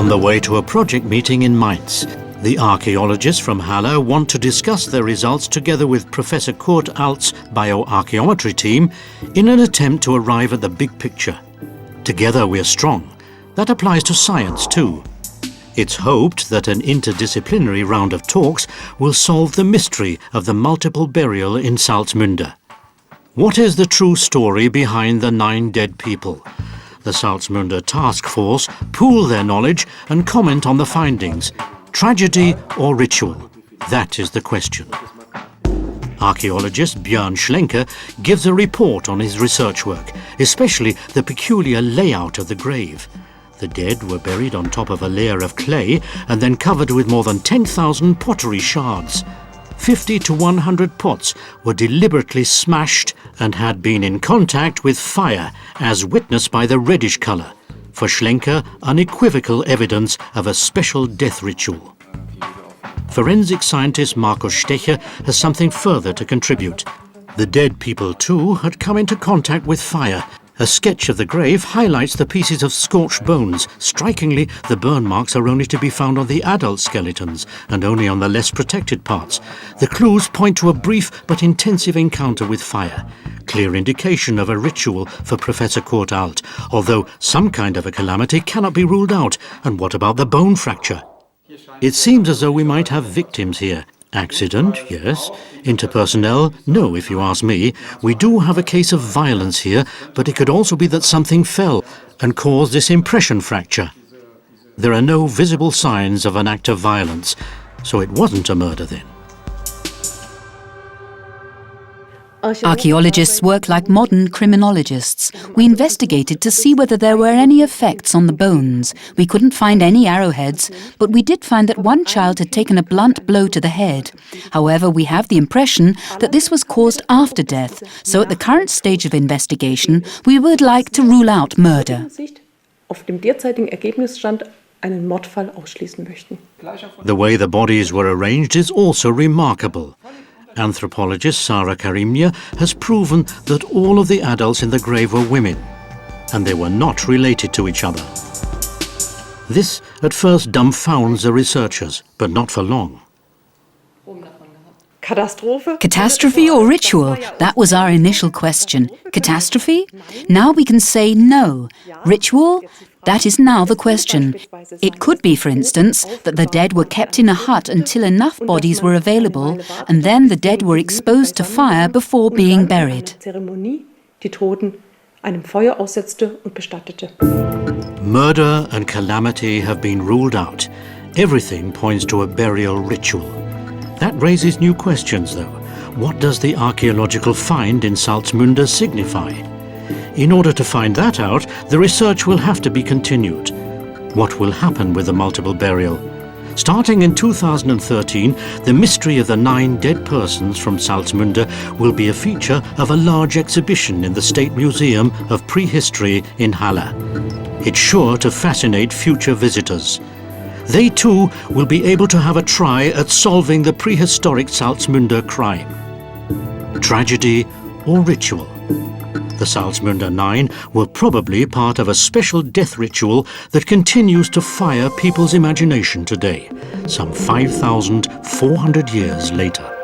On the way to a project meeting in Mainz, the archaeologists from Halle want to discuss their results together with Professor Kurt Alt's bioarchaeometry team in an attempt to arrive at the big picture. Together we're strong. That applies to science too. It's hoped that an interdisciplinary round of talks will solve the mystery of the multiple burial in Salzmünde. What is the true story behind the 9 dead people? The Salzmünde task force pool their knowledge and comment on the findings. Tragedy or ritual? That is the question. Archaeologist Björn Schlenker gives a report on his research work, especially the peculiar layout of the grave. The dead were buried on top of a layer of clay and then covered with more than 10,000 pottery shards. 50 to 100 pots were deliberately smashed and had been in contact with fire, as witnessed by the reddish colour. For Schlenker, unequivocal evidence of a special death ritual. Forensic scientist Markus Stecher has something further to contribute. The dead people too had come into contact with fire. A sketch of the grave highlights the pieces of scorched bones. Strikingly, the burn marks are only to be found on the adult skeletons and only on the less protected parts. The clues point to a brief but intensive encounter with fire. Clear indication of a ritual for Professor Kurt Alt, although some kind of a calamity cannot be ruled out. And what about the bone fracture? It seems as though we might have victims here. Accident, yes. Interpersonnel, no, if you ask me. We do have a case of violence here, but it could also be that something fell and caused this impression fracture. There are no visible signs of an act of violence, so it wasn't a murder then. Archaeologists work like modern criminologists. We investigated to see whether there were any effects on the bones. We couldn't find any arrowheads, but we did find that one child had taken a blunt blow to the head. However, we have the impression that this was caused after death, so at the current stage of investigation, we would like to rule out murder. Auf dem derzeitigen Ergebnisstand einen Mordfall ausschließen möchten. The way the bodies were arranged is also remarkable. Anthropologist Sarah Karimia has proven that all of the adults in the grave were women, and they were not related to each other. This at first dumbfounds the researchers, but not for long. Catastrophe or ritual? That was our initial question. Catastrophe? Now we can say no. Ritual? That is now the question. It could be, for instance, that the dead were kept in a hut until enough bodies were available, and then the dead were exposed to fire before being buried. Murder and calamity have been ruled out. Everything points to a burial ritual. That raises new questions, though. What does the archaeological find in Salzmünde signify? In order to find that out, the research will have to be continued. What will happen with the multiple burial? Starting in 2013, the mystery of the 9 dead persons from Salzmünde will be a feature of a large exhibition in the State Museum of Prehistory in Halle. It's sure to fascinate future visitors. They too will be able to have a try at solving the prehistoric Salzmünde crime. Tragedy or ritual? The Salzmünde 9 were probably part of a special death ritual that continues to fire people's imagination today, some 5,400 years later.